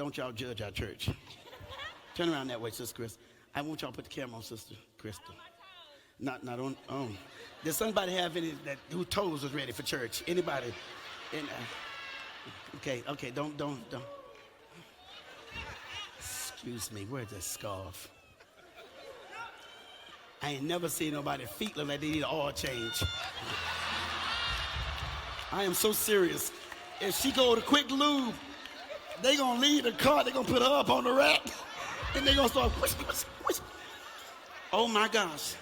don't y'all judge our church. Turn around that way, Sister Chris. I want y'all to put the camera on Sister Crystal. Not on. Does somebody have any whose toes was ready for church? Anybody? Okay. Don't. Excuse me. Where's the scarf? I ain't never seen nobody's feet look like they need an oil change. I am so serious. If she go to Quick Lube, they gonna leave the car. They gonna put her up on the rack, and they gonna start push. Oh my gosh.